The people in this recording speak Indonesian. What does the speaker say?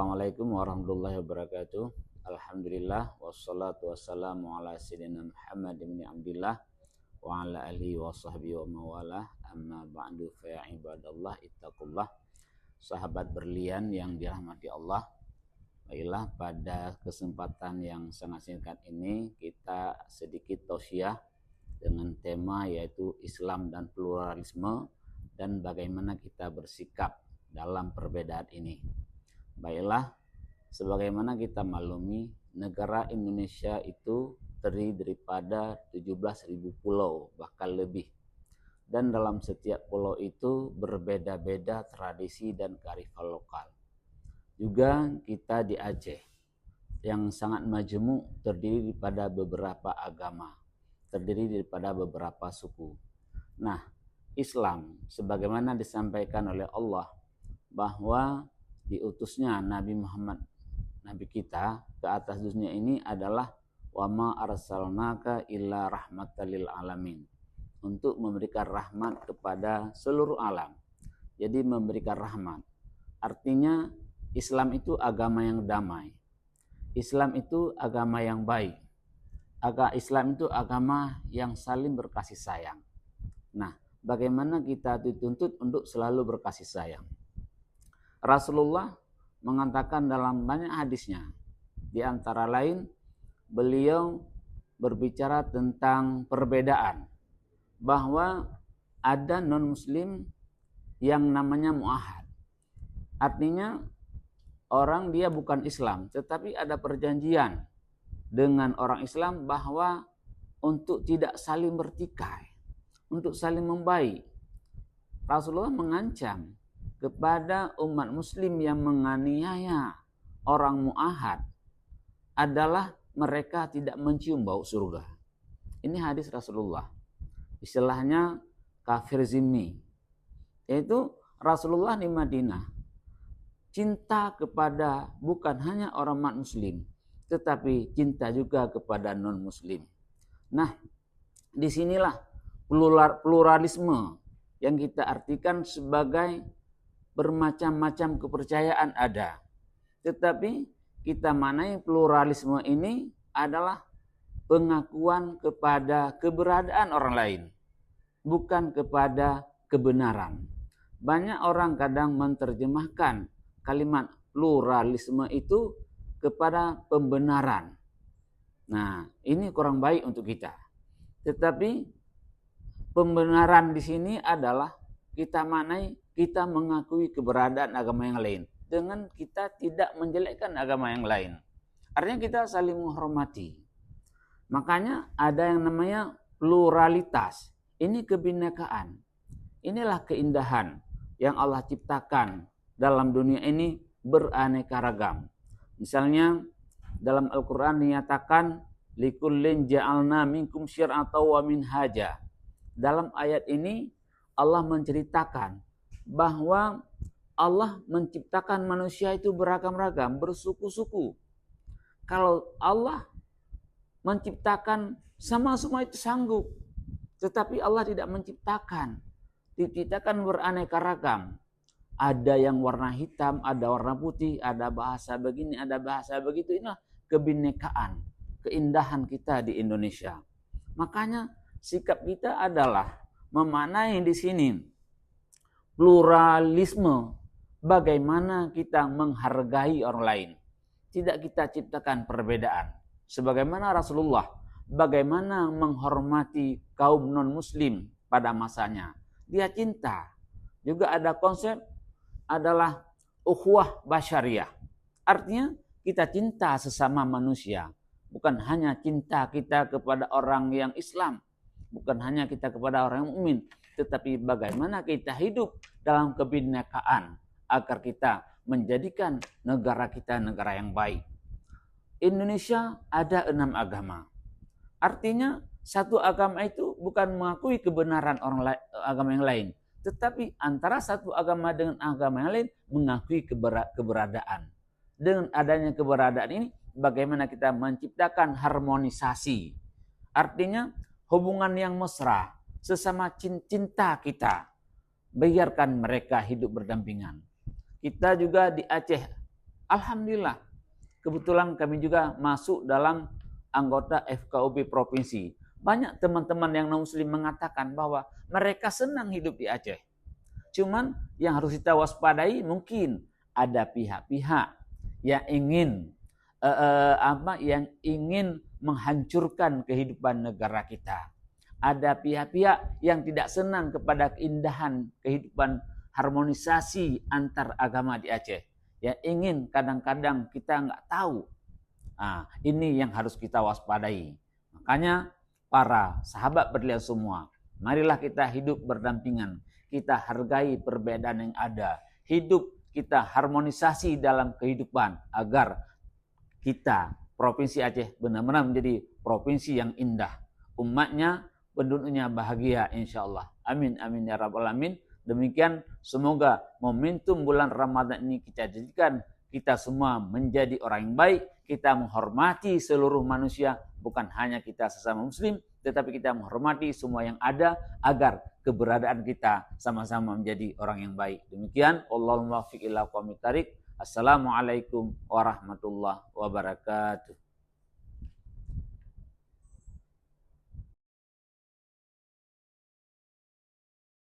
Assalamualaikum warahmatullahi wabarakatuh. Alhamdulillah wassalatu wassalamu ala sayyidina Muhammad bin Abdillah wa ala alihi wa sahbihi wa mawalah. Amma ba'du fa ya ibadallah ittaqullah. Sahabat berlian yang dirahmati Allah. Baiklah, pada kesempatan yang sangat singkat ini kita sedikit tausiah dengan tema yaitu Islam dan pluralisme dan bagaimana kita bersikap dalam perbedaan ini. Baiklah, sebagaimana kita maklumi, negara Indonesia itu terdiri daripada 17.000 pulau, bahkan lebih. Dan dalam setiap pulau itu berbeda-beda tradisi dan kearifan lokal. Juga kita di Aceh, yang sangat majemuk, terdiri daripada beberapa agama, terdiri daripada beberapa suku. Nah, Islam, sebagaimana disampaikan oleh Allah, bahwa diutusnya Nabi Muhammad, Nabi kita ke atas dunia ini adalah wa ma arsalnaka illa rahmatan lil alamin, untuk memberikan rahmat kepada seluruh alam. Jadi memberikan rahmat. Artinya Islam itu agama yang damai. Islam itu agama yang baik. Islam itu agama yang saling berkasih sayang. Nah, bagaimana kita dituntut untuk selalu berkasih sayang? Rasulullah mengatakan dalam banyak hadisnya, di antara lain beliau berbicara tentang perbedaan, bahwa ada non-muslim yang namanya mu'ahad. Artinya orang dia bukan Islam, tetapi ada perjanjian dengan orang Islam bahwa untuk tidak saling bertikai, untuk saling membaik. Rasulullah mengancam kepada umat muslim yang menganiaya orang mu'ahad adalah mereka tidak mencium bau surga. Ini hadis Rasulullah. Istilahnya kafir zimmi. Yaitu Rasulullah di Madinah cinta kepada bukan hanya orang umat muslim, tetapi cinta juga kepada non muslim. Nah, disinilah pluralisme yang kita artikan sebagai bermacam-macam kepercayaan ada. Tetapi kita manai pluralisme ini adalah pengakuan kepada keberadaan orang lain, bukan kepada kebenaran. Banyak orang kadang menerjemahkan kalimat pluralisme itu kepada pembenaran. Nah, ini kurang baik untuk kita. Tetapi pembenaran di sini adalah kita manai, kita mengakui keberadaan agama yang lain dengan kita tidak menjelekkan agama yang lain. Artinya kita saling menghormati. Makanya ada yang namanya pluralitas. Ini kebinekaan. Inilah keindahan yang Allah ciptakan dalam dunia ini, beraneka ragam. Misalnya dalam Al-Quran dinyatakan likullin ja'alna minkum syir'atan wa minhaja. Dalam ayat ini Allah menceritakan bahwa Allah menciptakan manusia itu beragam-ragam, bersuku-suku. Kalau Allah menciptakan sama semua itu sanggup, tetapi Allah tidak menciptakan. Diciptakan beraneka ragam. Ada yang warna hitam, ada warna putih, ada bahasa begini, ada bahasa begitu. Inilah kebinekaan, keindahan kita di Indonesia. Makanya sikap kita adalah memaknai di sini pluralisme, bagaimana kita menghargai orang lain. Tidak kita ciptakan perbedaan. Sebagaimana Rasulullah, bagaimana menghormati kaum non-muslim pada masanya. Dia cinta. Juga ada konsep adalah ukhuwah basyariah. Artinya kita cinta sesama manusia. Bukan hanya cinta kita kepada orang yang Islam, bukan hanya kita kepada orang yang mukmin, tetapi bagaimana kita hidup dalam kebinekaan agar kita menjadikan negara kita negara yang baik. Indonesia ada 6 agama. Artinya satu agama itu bukan mengakui kebenaran agama yang lain, tetapi antara satu agama dengan agama yang lain mengakui keberadaan. Dengan adanya keberadaan ini, bagaimana kita menciptakan harmonisasi. Artinya hubungan yang mesra, sesama cinta kita. Biarkan mereka hidup berdampingan. Kita juga di Aceh Alhamdulillah, kebetulan kami juga masuk dalam anggota FKUB provinsi. Banyak teman-teman yang non-muslim mengatakan bahwa mereka senang hidup di Aceh. Cuman yang harus kita waspadai, mungkin ada pihak-pihak yang ingin yang ingin menghancurkan kehidupan negara kita. Ada pihak-pihak yang tidak senang kepada keindahan kehidupan harmonisasi antar agama di Aceh. Yang ingin kadang-kadang kita nggak tahu. Nah, ini yang harus kita waspadai. Makanya para sahabat berlian semua, marilah kita hidup berdampingan. Kita hargai perbedaan yang ada. Hidup kita harmonisasi dalam kehidupan agar kita, Provinsi Aceh, benar-benar menjadi provinsi yang indah. Umatnya, penduduknya bahagia insya Allah. Amin, amin ya rabbal alamin. Demikian, semoga momentum bulan Ramadan ini kita jadikan kita semua menjadi orang yang baik. Kita menghormati seluruh manusia, bukan hanya kita sesama muslim, tetapi kita menghormati semua yang ada agar keberadaan kita sama-sama menjadi orang yang baik. Demikian, Allahumma muwaffiq ila aqwamit thariq. Assalamualaikum warahmatullahi wabarakatuh.